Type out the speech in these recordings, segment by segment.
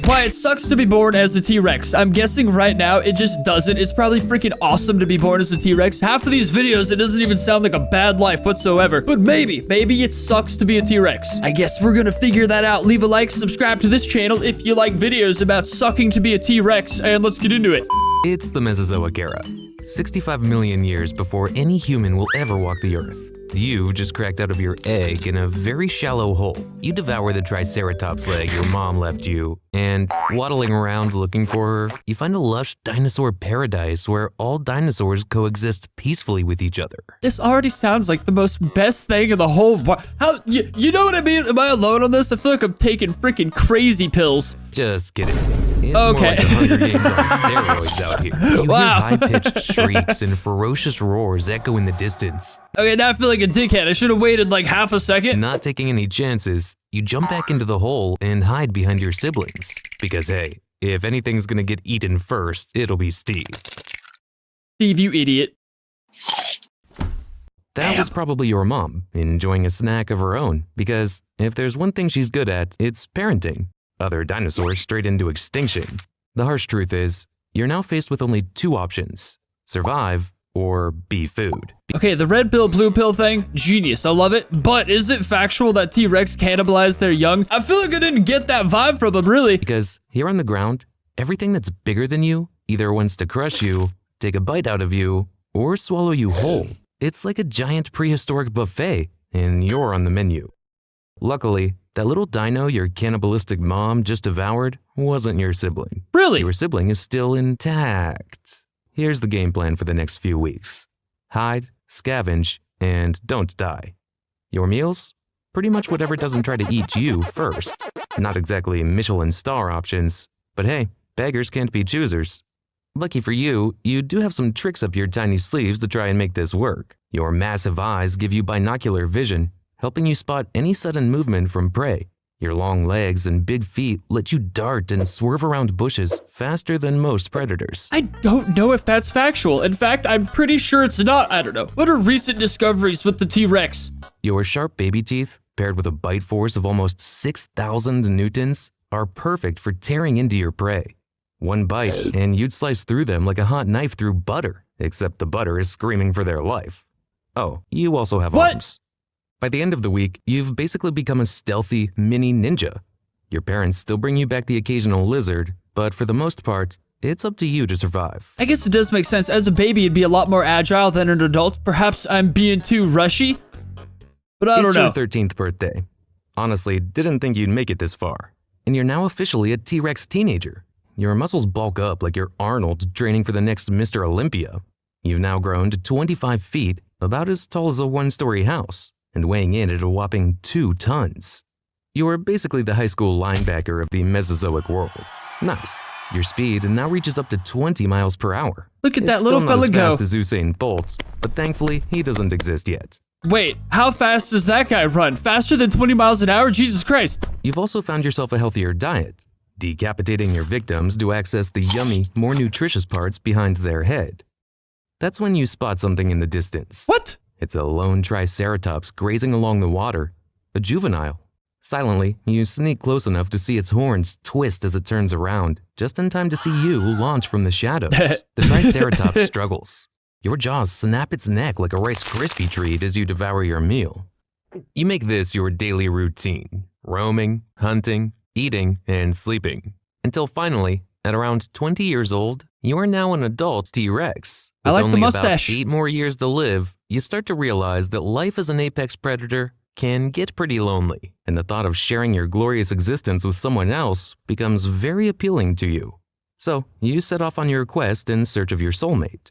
why it sucks to be born as a T-Rex. I'm guessing right now it just doesn't. It's probably freaking awesome to be born as a T-Rex. Half of these videos, it doesn't even sound like a bad life whatsoever. But maybe it sucks to be a T-Rex. I guess we're gonna figure that out. Leave a like, subscribe to this channel if you like videos about sucking to be a T-Rex, and let's get into it. It's the Mesozoic era, 65 million years before any human will ever walk the earth. You just cracked out of your egg in a very shallow hole. You devour the triceratops leg your mom left you, and waddling around looking for her, you find a lush dinosaur paradise where all dinosaurs coexist peacefully with each other. This already sounds like the most best thing in the whole world. How, you know what I mean? Am I alone on this? I feel like I'm taking freaking crazy pills. Just kidding. It's Okay. more like the Hunger Games on steroids out here. You Wow. hear high-pitched shrieks and ferocious roars echo in the distance. Okay, now I feel like a dickhead. I should have waited like half a second. Not taking any chances, you jump back into the hole and hide behind your siblings. Because hey, if anything's gonna get eaten first, it'll be Steve. Steve, you idiot. That was probably your mom, enjoying a snack of her own. Because if there's one thing she's good at, it's parenting. Other dinosaurs straight into extinction. The harsh truth is, you're now faced with only two options: survive or be food. Okay, the red pill, blue pill thing, genius. I love it. But is it factual that T-Rex cannibalize their young? I feel like I didn't get that vibe from them, really. Because here on the ground, everything that's bigger than you either wants to crush you, take a bite out of you, or swallow you whole. It's like a giant prehistoric buffet, and you're on the menu. Luckily, that little dino your cannibalistic mom just devoured wasn't your sibling. Really? Your sibling is still intact. Here's the game plan for the next few weeks. Hide, scavenge, and don't die. Your meals? Pretty much whatever doesn't try to eat you first. Not exactly Michelin star options, but hey, beggars can't be choosers. Lucky for you, you do have some tricks up your tiny sleeves to try and make this work. Your massive eyes give you binocular vision, helping you spot any sudden movement from prey. Your long legs and big feet let you dart and swerve around bushes faster than most predators. I don't know if that's factual. In fact, I'm pretty sure it's not. I don't know. What are recent discoveries with the T-Rex? Your sharp baby teeth, paired with a bite force of almost 6,000 newtons, are perfect for tearing into your prey. One bite, and you'd slice through them like a hot knife through butter, except the butter is screaming for their life. Oh, you also have arms. By the end of the week, you've basically become a stealthy mini ninja. Your parents still bring you back the occasional lizard, but for the most part, it's up to you to survive. I guess it does make sense. As a baby, it'd be a lot more agile than an adult. Perhaps I'm being too rushy, but I don't know. It's your 13th birthday. Honestly, didn't think you'd make it this far. And you're now officially a T-Rex teenager. Your muscles bulk up like you're Arnold training for the next Mr. Olympia. You've now grown to 25 feet, about as tall as a one-story house, and weighing in at a whopping 2 tons. You're basically the high school linebacker of the Mesozoic world. Nice. Your speed now reaches up to 20 miles per hour. Look at that It's little still not fella as go. fast as Usain Bolt, but thankfully he doesn't exist yet. Wait, how fast does that guy run? Faster than 20 miles an hour? Jesus Christ. You've also found yourself a healthier diet, decapitating your victims to access the yummy, more nutritious parts behind their head. That's when you spot something in the distance. What? It's a lone triceratops grazing along the water, a juvenile. Silently, you sneak close enough to see its horns twist as it turns around, just in time to see you launch from the shadows. The triceratops struggles. Your jaws snap its neck like a Rice Krispie treat as you devour your meal. You make this your daily routine, roaming, hunting, eating, and sleeping. Until finally, at around 20 years old, you are now an adult T-Rex. I like the only mustache. About 8 more years to live, you start to realize that life as an apex predator can get pretty lonely, and the thought of sharing your glorious existence with someone else becomes very appealing to you. So, you set off on your quest in search of your soulmate.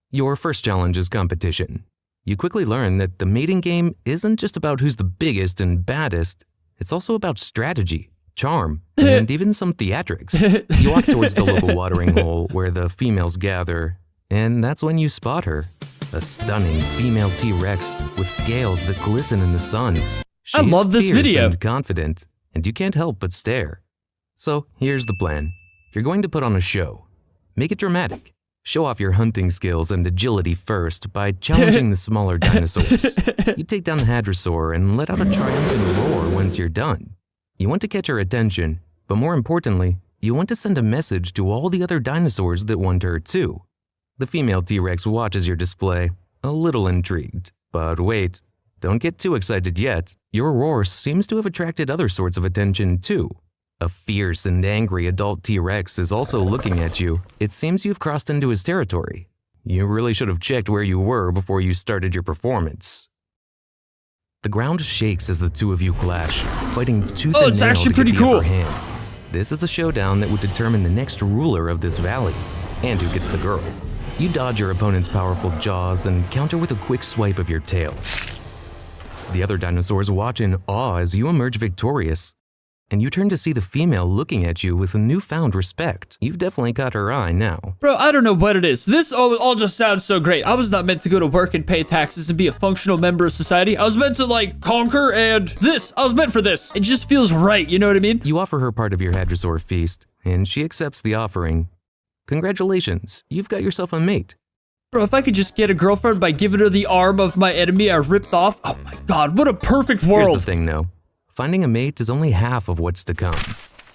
Your first challenge is competition. You quickly learn that the mating game isn't just about who's the biggest and baddest, it's also about strategy, charm, and even some theatrics. You walk towards the local watering hole where the females gather, and that's when you spot her. A stunning female T-Rex with scales that glisten in the sun. She's I love this fierce video. and confident, and you can't help but stare. So here's the plan. You're going to put on a show. Make it dramatic. Show off your hunting skills and agility first by challenging the smaller dinosaurs. You take down the hadrosaur and let out a triumphant roar once you're done. You want to catch her attention, but more importantly, you want to send a message to all the other dinosaurs that want her too. The female T-Rex watches your display, a little intrigued. But wait, don't get too excited yet. Your roar seems to have attracted other sorts of attention too. A fierce and angry adult T-Rex is also looking at you. It seems you've crossed into his territory. You really should have checked where you were before you started your performance. The ground shakes as the two of you clash, fighting tooth and nail to get the upper hand. This is a showdown that would determine the next ruler of this valley, and who gets the girl. You dodge your opponent's powerful jaws and counter with a quick swipe of your tail. The other dinosaurs watch in awe as you emerge victorious, and you turn to see the female looking at you with a newfound respect. You've definitely caught her eye now. Bro, I don't know what it is. This all just sounds so great. I was not meant to go to work and pay taxes and be a functional member of society. I was meant to, like, conquer and this. I was meant for this. It just feels right, you know what I mean? You offer her part of your hadrosaur feast, and she accepts the offering. Congratulations, you've got yourself a mate. Bro, if I could just get a girlfriend by giving her the arm of my enemy I ripped off. Oh my god, what a perfect world. Here's the thing though. Finding a mate is only half of what's to come.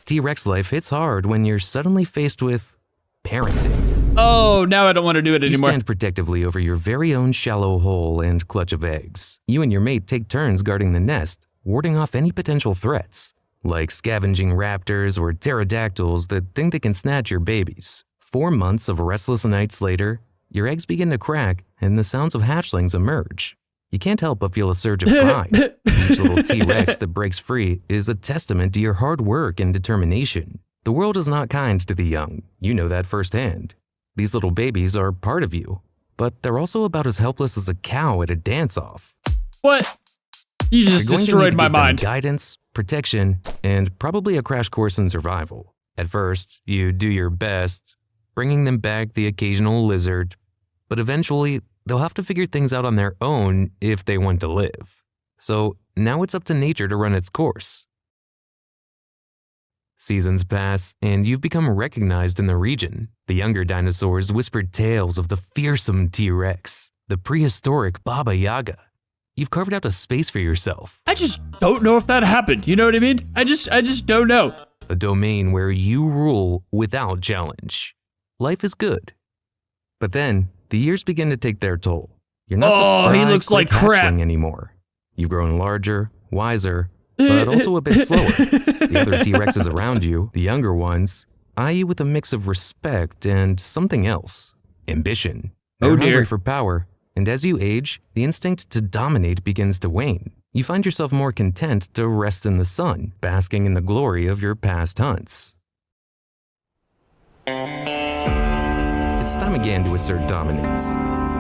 T-Rex life hits hard when you're suddenly faced with parenting. Oh, now I don't want to do it anymore. You stand protectively over your very own shallow hole and clutch of eggs. You and your mate take turns guarding the nest, warding off any potential threats, like scavenging raptors or pterodactyls that think they can snatch your babies. 4 months of restless nights later, your eggs begin to crack and the sounds of hatchlings emerge. You can't help but feel a surge of pride. Each little T-Rex that breaks free is a testament to your hard work and determination. The world is not kind to the young. You know that firsthand. These little babies are part of you, but they're also about as helpless as a cow at a dance-off. What? You just destroyed my mind. Guidance, protection, and probably a crash course in survival. At first, you do your best, bringing them back the occasional lizard, but eventually, they'll have to figure things out on their own if they want to live. So now it's up to nature to run its course. Seasons pass, and you've become recognized in the region. The younger dinosaurs whispered tales of the fearsome T-Rex, the prehistoric Baba Yaga. You've carved out a space for yourself. I just don't know if that happened, you know what I mean? I just don't know. A domain where you rule without challenge. Life is good. But then, the years begin to take their toll. You're not the spry, he looks like crap anymore. You've grown larger, wiser, but also a bit slower. The other T-Rexes around you, the younger ones, eye you with a mix of respect and something else. Ambition. They're hungry for power, and as you age, the instinct to dominate begins to wane. You find yourself more content to rest in the sun, basking in the glory of your past hunts. It's time again to assert dominance.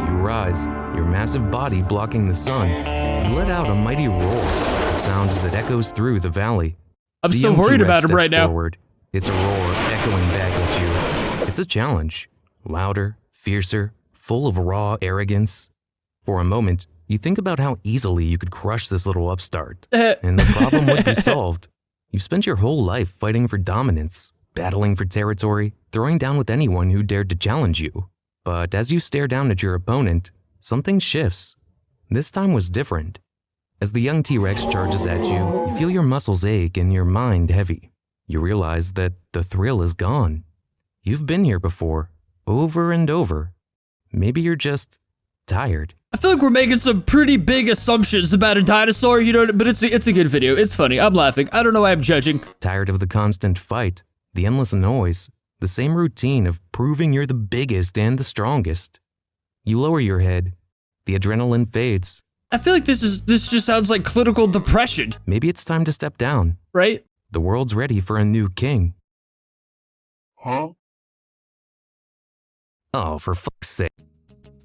You rise, your massive body blocking the sun. You let out a mighty roar, a sound that echoes through the valley. I'm so worried about him right now. It's a roar echoing back at you. It's a challenge. Louder, fiercer, full of raw arrogance. For a moment, you think about how easily you could crush this little upstart, and the problem would be solved. You've spent your whole life fighting for dominance, battling for territory, throwing down with anyone who dared to challenge you. But as you stare down at your opponent, something shifts. This time was different. As the young T-Rex charges at you, you feel your muscles ache and your mind heavy. You realize that the thrill is gone. You've been here before, over and over. Maybe you're just tired. I feel like we're making some pretty big assumptions about a dinosaur, you know, but it's a good video. It's funny. I'm laughing. I don't know why I'm judging. Tired of the constant fight, the endless noise, the same routine of proving you're the biggest and the strongest. You lower your head. The adrenaline fades. I feel like this just sounds like clinical depression. Maybe it's time to step down. Right? The world's ready for a new king. Huh? Oh, for fuck's sake.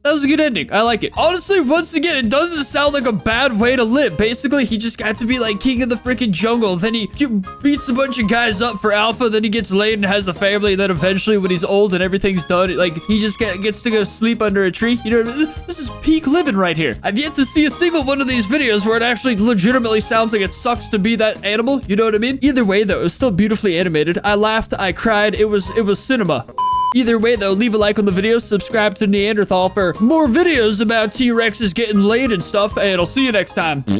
That was a good ending. I like it. Honestly, once again, it doesn't sound like a bad way to live. Basically, he just got to be like king of the freaking jungle. Then he beats a bunch of guys up for alpha. Then he gets laid and has a family. Then eventually, when he's old and everything's done, like he just gets to go sleep under a tree. You know, this is peak living right here. I've yet to see a single one of these videos where it actually legitimately sounds like it sucks to be that animal. You know what I mean? Either way, though, it was still beautifully animated. I laughed. I cried. It was cinema. Either way, though, leave a like on the video, subscribe to Neanderthal for more videos about T-Rexes getting laid and stuff, and I'll see you next time.